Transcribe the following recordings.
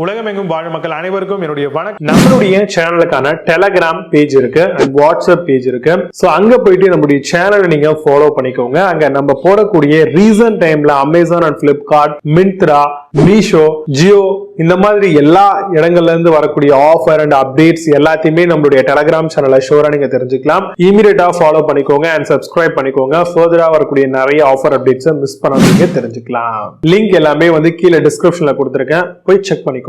உலகமெங்கும் வாழும் மக்கள் அனைவருக்கும் என்னுடைய வணக்கம். நம்மளுடைய சேனலுக்கான டெலகிராம் பேஜ் இருக்கு அண்ட் வாட்ஸ்அப் பேஜ் இருக்கு. சோ அங்க போயிட்டு நம்மளுடைய சேனலை நீங்க ஃபாலோ பண்ணிக்கோங்க. அங்க நம்ம போடக்கூடிய ரீசன்ட் டைம்ல Amazon and Flipkart, Myntra, Meesho, Jio இந்த மாதிரி எல்லா இடங்கள்ல இருந்து வரக்கூடிய ஆஃபர் அண்ட் அப்டேட்ஸ் எல்லாத்தையுமே நம்மளுடைய டெலகிராம் சேனல்ல ஷோரா நீங்க தெரிஞ்சுக்கலாம். இமீடியட்டா ஃபாலோ பண்ணிக்கோங்க அண்ட் சப்ஸ்கிரைப் பண்ணிக்கோங்க. ஃபர்தரா வரக்கூடிய நிறைய ஆஃபர் அப்டேட்ஸ் மிஸ் பண்ணாதீங்க, தெரிஞ்சுக்கலாம். லிங்க் எல்லாமே கீழே டிஸ்கிரிப்ஷன்ல கொடுத்திருக்கேன், போய் செக் பண்ணிக்கோங்க.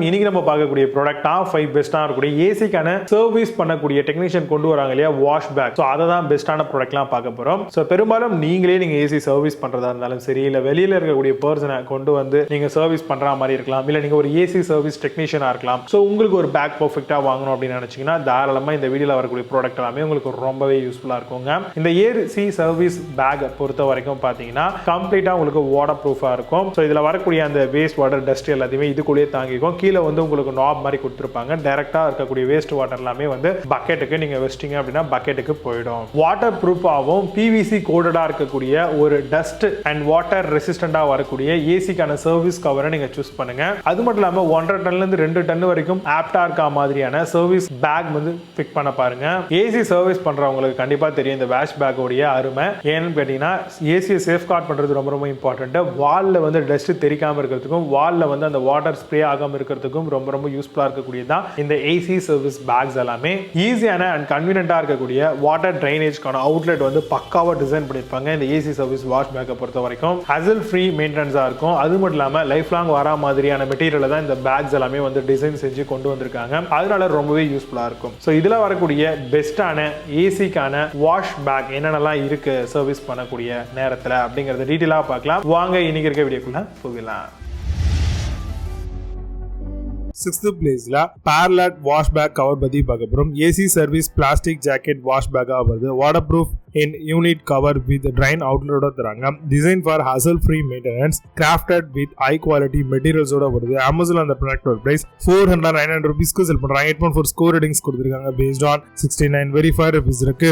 இன்னைக்கு நம்ம பார்க்கக்கூடிய ப்ராடக்ட் டாப் 5 பெஸ்டா இருக்கக்கூடிய ஏசிக்கான சர்வீஸ் பண்ணக்கூடிய டெக்னீஷியன் கொண்டு வராங்க இல்லையா, வாஷ் பேக். சோ அதை தான் பெஸ்டான ப்ராடக்ட்லாம் பார்க்க போறோம். சோ பெரும்பாலும் நீங்க ஏசி சர்வீஸ் பண்றதா இருந்தாலும் சரி, இல்ல வெளியில இருக்கக்கூடிய பர்சனை கொண்டு வந்து நீங்க சர்வீஸ் பண்ற மாதிரி இருக்கலாம், இல்ல நீங்க ஒரு ஏசி சர்வீஸ் டெக்னீஷியனா இருக்கலாம். சோ உங்களுக்கு ஒரு பேக் பெர்ஃபெக்ட்டா வாங்கணும் அப்படின்னு நினைச்சீங்கன்னா தாராளமா இந்த வீடியோல வரக்கூடிய ப்ராடக்ட் எல்லாமே உங்களுக்கு ரொம்பவே யூஸ்ஃபுல்லா இருக்குங்க. இந்த ஏசி சர்வீஸ் பேக் பொறுத்த வரைக்கும் பாத்தீங்கன்னா கம்ப்ளீட்டா உங்களுக்கு வாட்டர் ப்ரூஃபா இருக்கும். சோ இதுல வரக்கூடிய அந்த வேஸ்ட் வாட்டர், டஸ்ட் எல்லாத்தையுமே இதுக்குள்ளேயே தாங்கிக்கும். கீழே உங்களுக்கு நாப் மாதிரி கொடுத்துருப்பாங்க. டைரக்டா இருக்கக்கூடிய வேஸ்ட் வாட்டர் எல்லாமே பக்கெட்டுக்கு நீங்க வச்சிட்டீங்க அப்படின்னா பக்கெட்டுக்கு போயிடும். வாட்டர் ப்ரூஃபாவும் பிவிசி கோடடா இருக்கக்கூடிய ஒரு டஸ்ட் அண்ட் வாட்டர் ரெசிஸ்டண்டா வரக்கூடிய ஏசிக்கான சர்வீஸ் கவரை நீங்க சூஸ் பண்ணுங்க. அது மட்டும் இல்லாம 1.5 டன்ல இருந்து 2 டன் வரைக்கும் ஆப்டா இருக்க மாதிரியான சர்வீஸ் பேக் பிக் பண்ண பாருங்க. ஏசி சர்வீஸ் பண்றவங்களுக்கு கண்டிப்பா தெரியும் இந்த வாஷ் பேக் உடைய அருமை. ஏன்னு கேட்டீங்கன்னா ஏசியை சேஃப் கார்ட் பண்றது ரொம்ப ரொம்ப இம்பார்ட்டன்ட். வால்ல டஸ்ட் தெரிக்காம இருக்கிறதுக்கும், வால்ல அந்த வாட்டர் ஸ்ப்ரே ஆகாம இருக்கிறதுக்கும் ரொம்ப ரொம்ப யூஸ்ஃபுல்லா இருக்கக்கூடியதான் இந்த ஏசி சர்வீஸ் பேக்ஸ் எல்லாமே. ஈஸியான அண்ட் கன்வீனியன்ட்டா இருக்கக்கூடிய வாட்டர் ட்ரைனேஜ்க்கான அவுட்லெட் பக்காவா டிசைன் பண்ணிருப்பாங்க. இந்த ஏசி சர்வீஸ் வாஷ் பேக்கை பொறுத்த வரைக்கும் ஹசல் ஃப்ரீ மெயின்டெனன்ஸா இருக்கும். அது மட்டும் இல்லாம லைஃப் லாங் வரா மாதிரியான மெட்டீரியல் தான் இந்த பேக்ஸ் எல்லாமே டிசைன் செஞ்சு கொண்டு வந்திருக்காங்க. அதனால ரொம்பவே யூஸ்ஃபுல்லா இருக்கும். ஸோ இதுல வரக்கூடிய பெஸ்டான ஏசிக்கான வாஷ் பேக் என்னென்னலாம் இருக்கு சர்வீஸ் பண்ணக்கூடிய நேரத்தில் அப்படிங்கறத டீட்டெயிலா பார்க்கலாம். வாங்க இன்னைக்கு இருக்க வீடியோக்குள்ள போகலாம். 6th பிளேஸ்ல parallel வாஷ் பேக் கவர் பத்தி பார்க்க போறோம். AC service plastic jacket wash பேக்கா வருது. Waterproof in unit cover with drain outlet ஓட தராங்க. Design for hassle free maintenance, crafted with high quality materials ஓட வருது. Amazon அந்த ப்ராடக்ட் பிரைஸ் 400-900 ரூபீஸ்க்கு செல் பண்றாங்க. 8.4 ஸ்கோர் ரேட்டிங்ஸ் கொடுத்திருக்காங்க. based on 69 verified reviews இருக்கு.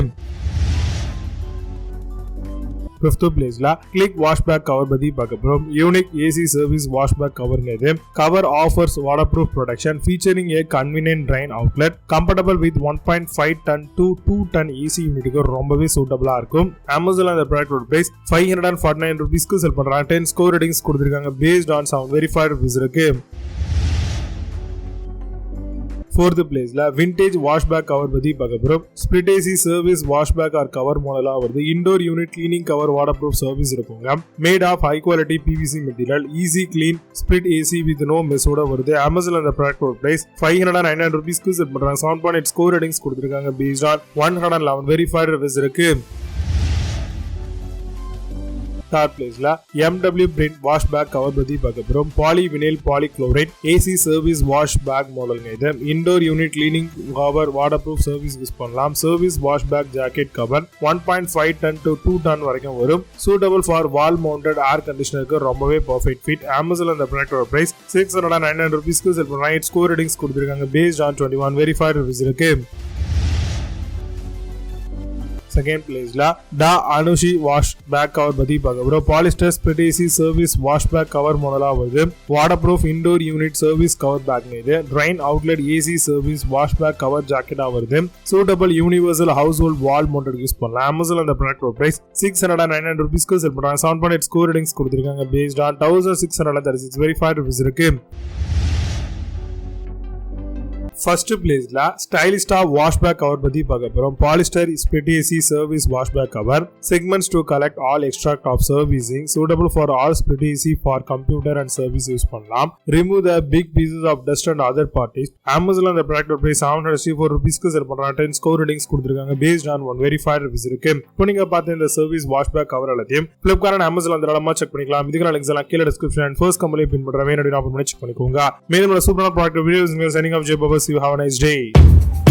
5th பிளேஸ்ல கிளிக் வாஷ் பேக் கவர் பத்தி பார்க்க போறோம். Unique AC service wash bag cover இது. Cover offers waterproof protection, featuring a convenient drain outlet, compatible with 1.5 ton to 2 ton AC யூனிட்டுக்கு ரொம்பவே சூட்டபிளா இருக்கும். Amazon அந்த ப்ராடக்ட் பிரைஸ் 549 ரூபீஸ்க்கு செல் பண்றாங்க. 10 ஸ்கோர் ரேட்டிங்ஸ் கொடுத்திருக்காங்க. based on some verified reviews இருக்கு. 4th பிளேஸ்ல vintage wash bag cover பத்தி பார்க்க போறோம். Split AC service wash bag or cover மாடலா வருது. Indoor unit cleaning cover waterproof service இருக்குங்க. Made of high quality PVC material, easy clean split AC with no mess ஓட வருது. Amazon அந்த product price 509 ரூபீஸ்க்கு sell பண்றாங்க. 7.8 score ratings கொடுத்திருக்காங்க. based on 111 verified reviews இருக்கு. 3rd பிளேஸ்ல MW print wash bag cover பத்தி பார்க்க போறோம். Polyvinyl polychloride AC service wash bag மாடலுங்க இது. Indoor unit cleaning cover waterproof service use பண்ணலாம். Service wash bag jacket cover 1.5 ton to 2 ton வரைக்கும் வரும். Suitable for wall mounted air கண்டிஷனருக்கு ரொம்பவே பர்ஃபெக்ட் ஃபிட். Amazon அந்த ப்ராடக்ட் பிரைஸ் 609 ரூபீஸ்க்கு sell பண்றாங்க. 8 ஸ்கோர் ரேட்டிங்ஸ் கொடுத்திருக்காங்க. based on 21 verified reviews இருக்கு. 2nd பிளேஸ்ல டா அனுஷி வாஷ் பேக் கவர் பத்தி பார்க்க போறோம். Polyester split AC service wash bag cover மாடலா வருது. Waterproof indoor unit service cover bag இது. Drain outlet AC service wash bag cover ஜாக்கெட்டா வருது. Suitable universal household wall mounted use பண்ணலாம். Amazon அந்த ப்ராடக்ட் பிரைஸ் 609 ரூபீஸ்க்கு sell பண்றாங்க. 7.8 score ratings கொடுத்திருக்காங்க. based on 1636 verified reviews இருக்கு. 1st பிளேஸ்ல ஸ்டைலிஸ்டா வாஷ் பேக் கவர் பத்தி பார்க்க போறோம். Polyester split AC service wash bag cover, segments to collect all extract of servicing, suitable for all split AC for computer and service use பண்ணலாம். Remove the big pieces of dust and other parties. Amazon அந்த product price 764 ரூபீஸ்க்கு sell பண்றாங்க. 10 score ratings கொடுத்திருக்காங்க. based on 1 verified reviews இருக்கு. இப்போ நீங்க பார்த்த இந்த சர்வீஸ் வாஷ் பேக் கவர் எல்லாத்தையும் Flipkart and Amazon தாராளமா செக் பண்ணிக்கலாம். இதுக்கான லிங்க்ஸ் எல்லாம் கீழே டிஸ்கிரிப்ஷன் அண்ட் ஃபர்ஸ்ட் கம்பெனி பின் பண்றேன். வேணும்னா செக் பண்ணிக்கோங்க. மேலும் சூப்பரான product videos signing off J Baba. You have a nice day.